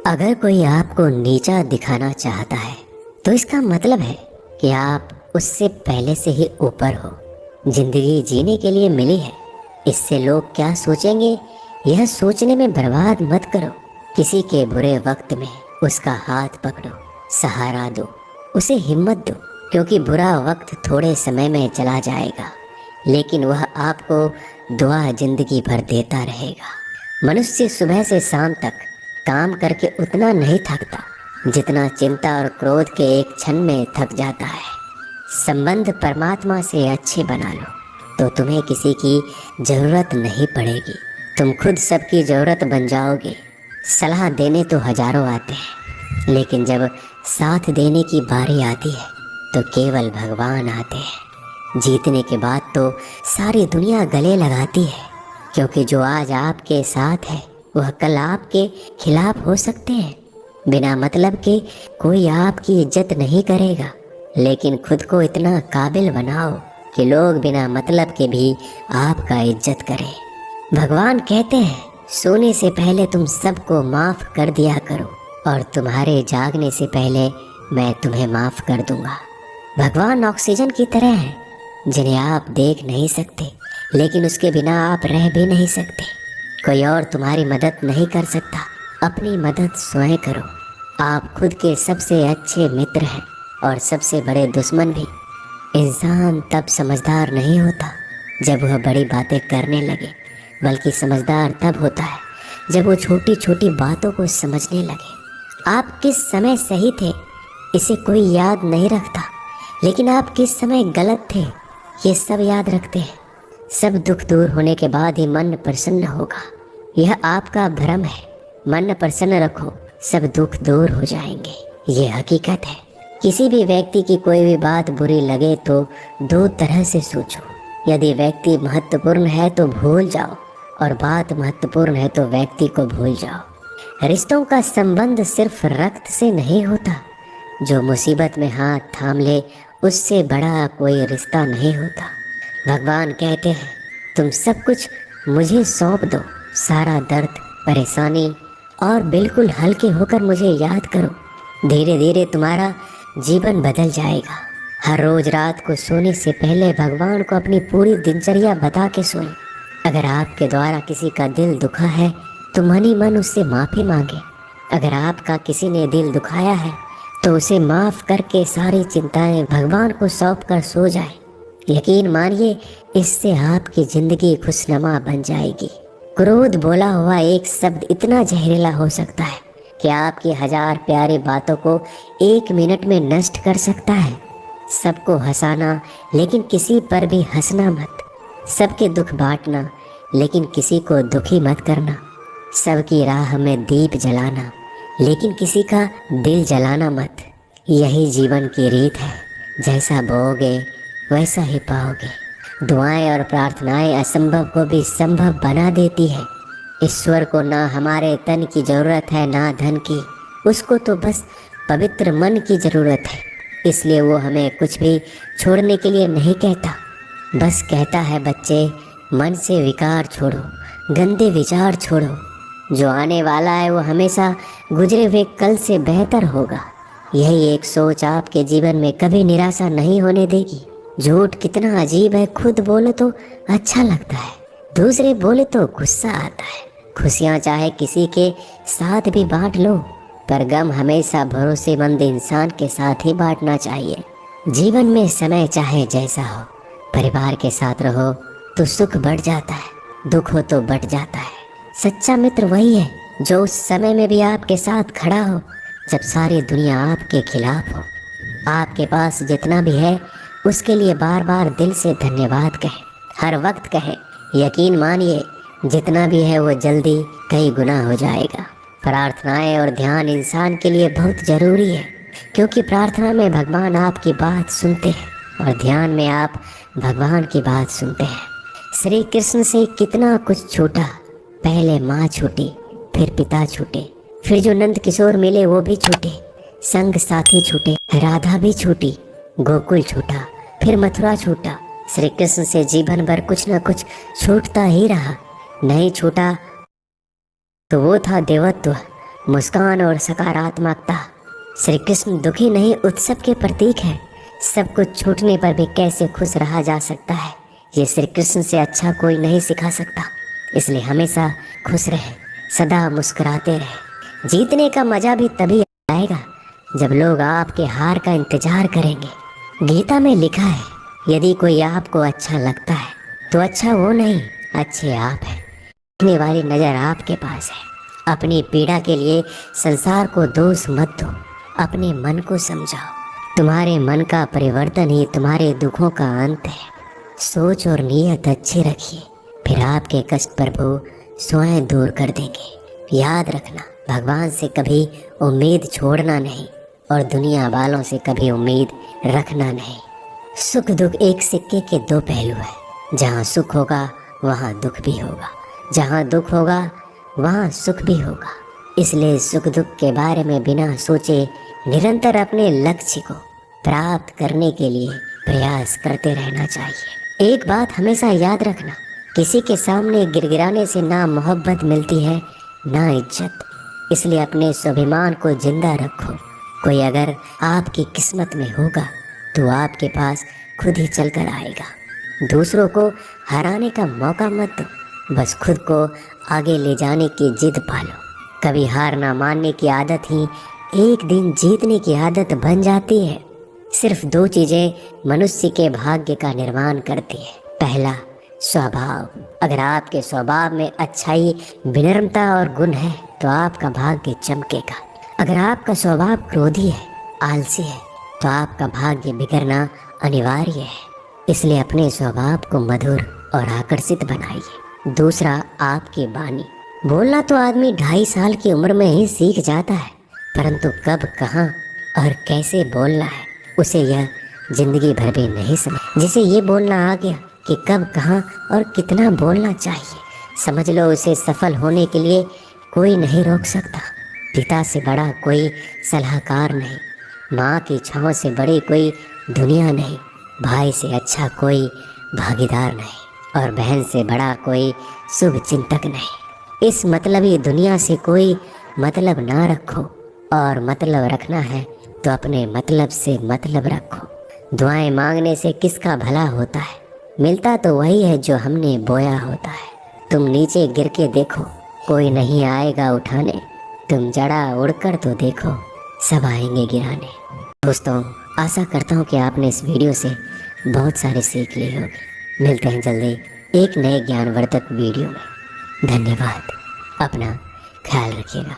अगर कोई आपको नीचा दिखाना चाहता है तो इसका मतलब है कि आप उससे पहले से ही ऊपर हो। जिंदगी जीने के लिए मिली है, इससे लोग क्या सोचेंगे यह सोचने में बर्बाद मत करो। किसी के बुरे वक्त में उसका हाथ पकड़ो, सहारा दो, उसे हिम्मत दो, क्योंकि बुरा वक्त थोड़े समय में चला जाएगा लेकिन वह आपको दुआ जिंदगी भर देता रहेगा। मनुष्य सुबह से शाम तक काम करके उतना नहीं थकता जितना चिंता और क्रोध के एक क्षण में थक जाता है। संबंध परमात्मा से अच्छे बना लो तो तुम्हें किसी की ज़रूरत नहीं पड़ेगी, तुम खुद सबकी ज़रूरत बन जाओगे। सलाह देने तो हजारों आते हैं लेकिन जब साथ देने की बारी आती है तो केवल भगवान आते हैं। जीतने के बाद तो सारी दुनिया गले लगाती है, क्योंकि जो आज आपके साथ है वह कल आपके खिलाफ हो सकते हैं। बिना मतलब के कोई आपकी इज्जत नहीं करेगा, लेकिन खुद को इतना काबिल बनाओ कि लोग बिना मतलब के भी आपका इज्जत करें। भगवान कहते हैं सोने से पहले तुम सबको माफ़ कर दिया करो और तुम्हारे जागने से पहले मैं तुम्हें माफ़ कर दूंगा। भगवान ऑक्सीजन की तरह है जिन्हें आप देख नहीं सकते लेकिन उसके बिना आप रह भी नहीं सकते। कोई और तुम्हारी मदद नहीं कर सकता, अपनी मदद स्वयं करो। आप खुद के सबसे अच्छे मित्र हैं और सबसे बड़े दुश्मन भी। इंसान तब समझदार नहीं होता जब वह बड़ी बातें करने लगे, बल्कि समझदार तब होता है जब वो छोटी छोटी बातों को समझने लगे। आप किस समय सही थे इसे कोई याद नहीं रखता, लेकिन आप किस समय गलत थे ये सब याद रखते हैं। सब दुख दूर होने के बाद ही मन प्रसन्न होगा, यह आपका भ्रम है। मन प्रसन्न रखो, सब दुख दूर हो जाएंगे, ये हकीकत है। किसी भी व्यक्ति की कोई भी बात बुरी लगे तो दो तरह से सोचो। यदि व्यक्ति महत्वपूर्ण है तो भूल जाओ और बात महत्वपूर्ण है तो व्यक्ति को भूल जाओ। रिश्तों का संबंध सिर्फ रक्त से नहीं होता, जो मुसीबत में हाथ थाम ले उससे बड़ा कोई रिश्ता नहीं होता। भगवान कहते हैं तुम सब कुछ मुझे सौंप दो, सारा दर्द परेशानी, और बिल्कुल हल्के होकर मुझे याद करो। धीरे धीरे तुम्हारा जीवन बदल जाएगा। हर रोज रात को सोने से पहले भगवान को अपनी पूरी दिनचर्या बता के सोएं। अगर आपके द्वारा किसी का दिल दुखा है तो मन ही मन उससे माफ़ी मांगे। अगर आपका किसी ने दिल दुखाया है तो उसे माफ़ करके सारी चिंताएं भगवान को सौंप कर सो जाए। यकीन मानिए इससे आपकी ज़िंदगी खुशनुमा बन जाएगी। क्रोध बोला हुआ एक शब्द इतना जहरीला हो सकता है कि आपकी हजार प्यारी बातों को एक मिनट में नष्ट कर सकता है। सबको हंसाना लेकिन किसी पर भी हंसना मत। सबके दुख बांटना लेकिन किसी को दुखी मत करना। सबकी राह में दीप जलाना लेकिन किसी का दिल जलाना मत। यही जीवन की रीत है, जैसा बोओगे वैसा ही पाओगे। दुआएं और प्रार्थनाएं असंभव को भी संभव बना देती है। ईश्वर को ना हमारे तन की ज़रूरत है ना धन की, उसको तो बस पवित्र मन की ज़रूरत है। इसलिए वो हमें कुछ भी छोड़ने के लिए नहीं कहता, बस कहता है बच्चे मन से विकार छोड़ो, गंदे विचार छोड़ो। जो आने वाला है वो हमेशा गुजरे हुए कल से बेहतर होगा। यही एक सोच आपके जीवन में कभी निराशा नहीं होने देगी। झूठ कितना अजीब है, खुद बोलो तो अच्छा लगता है, दूसरे बोले तो गुस्सा आता है। खुशियाँ चाहे किसी के साथ भी बांट लो, पर गम हमेशा भरोसेमंद इंसान के साथ ही बांटना चाहिए। जीवन में समय चाहे जैसा हो, परिवार के साथ रहो तो सुख बढ़ जाता है, दुख हो तो बढ़ जाता है। सच्चा मित्र वही है जो उस समय में भी आपके साथ खड़ा हो जब सारी दुनिया आपके खिलाफ हो। आपके पास जितना भी है उसके लिए बार बार दिल से धन्यवाद कहे, हर वक्त कहे। यकीन मानिए जितना भी है वो जल्दी कई गुना हो जाएगा। प्रार्थनाएं और ध्यान इंसान के लिए बहुत ज़रूरी है, क्योंकि प्रार्थना में भगवान आपकी बात सुनते हैं और ध्यान में आप भगवान की बात सुनते हैं। श्री कृष्ण से कितना कुछ छूटा, पहले माँ छूटी, फिर पिता छूटे, फिर जो नंद किशोर मिले वो भी छूटे, संग साथी छूटे, राधा भी छूटी, गोकुल छूटा, फिर मथुरा छूटा। श्री कृष्ण से जीवन भर कुछ न कुछ छूटता ही रहा। नहीं छूटा तो वो था देवत्व, मुस्कान और सकारात्मकता। श्री कृष्ण दुखी नहीं, उत्सव के प्रतीक है। सब कुछ छूटने पर भी कैसे खुश रहा जा सकता है, ये श्री कृष्ण से अच्छा कोई नहीं सिखा सकता। इसलिए हमेशा खुश रहे, सदा मुस्कुराते रहे। जीतने का मजा भी तभी आएगा जब लोग आपके हार का इंतजार करेंगे। गीता में लिखा है, यदि कोई आपको अच्छा लगता है तो अच्छा वो नहीं, अच्छे आप हैं। देखने वाली नज़र आपके पास है। अपनी पीड़ा के लिए संसार को दोष मत दो, अपने मन को समझाओ। तुम्हारे मन का परिवर्तन ही तुम्हारे दुखों का अंत है। सोच और नीयत अच्छी रखिए, फिर आपके कष्ट प्रभु स्वयं दूर कर देंगे। याद रखना, भगवान से कभी उम्मीद छोड़ना नहीं और दुनिया वालों से कभी उम्मीद रखना नहीं। सुख दुख एक सिक्के के दो पहलू है। जहाँ सुख होगा वहाँ दुख भी होगा, जहाँ दुख होगा वहाँ सुख भी होगा। इसलिए सुख दुख के बारे में बिना सोचे निरंतर अपने लक्ष्य को प्राप्त करने के लिए प्रयास करते रहना चाहिए। एक बात हमेशा याद रखना, किसी के सामने गिड़गिड़ाने से ना मोहब्बत मिलती है ना इज्जत। इसलिए अपने स्वाभिमान को जिंदा रखो। कोई अगर आपकी किस्मत में होगा तो आपके पास खुद ही चल कर आएगा। दूसरों को हराने का मौका मत दो, बस खुद को आगे ले जाने की जिद पालो। कभी हार ना मानने की आदत ही एक दिन जीतने की आदत बन जाती है। सिर्फ दो चीज़ें मनुष्य के भाग्य का निर्माण करती है। पहला, स्वभाव। अगर आपके स्वभाव में अच्छाई, विनम्रता और गुण है तो आपका भाग्य चमकेगा। अगर आपका स्वभाव क्रोधी है, आलसी है, तो आपका भाग्य बिगड़ना अनिवार्य है। इसलिए अपने स्वभाव को मधुर और आकर्षित बनाइए। दूसरा, आपकी वाणी। बोलना तो आदमी 2.5 साल की उम्र में ही सीख जाता है, परंतु कब, कहाँ और कैसे बोलना है उसे यह जिंदगी भर भी नहीं समझ। जिसे ये बोलना आ गया कि कब, कहाँ और कितना बोलना चाहिए, समझ लो उसे सफल होने के लिए कोई नहीं रोक सकता। पिता से बड़ा कोई सलाहकार नहीं, माँ की छाँव से बड़ी कोई दुनिया नहीं, भाई से अच्छा कोई भागीदार नहीं और बहन से बड़ा कोई शुभ चिंतक नहीं। इस मतलबी दुनिया से कोई मतलब ना रखो, और मतलब रखना है तो अपने मतलब से मतलब रखो। दुआएं मांगने से किसका भला होता है, मिलता तो वही है जो हमने बोया होता है। तुम नीचे गिर के देखो, कोई नहीं आएगा उठाने। तुम जड़ा उड़कर तो देखो, सब आएंगे गिराने। दोस्तों, आशा करता हूँ कि आपने इस वीडियो से बहुत सारे सीख लिए होंगे। मिलते हैं जल्दी एक नए ज्ञानवर्धक वीडियो में। धन्यवाद। अपना ख्याल रखिएगा।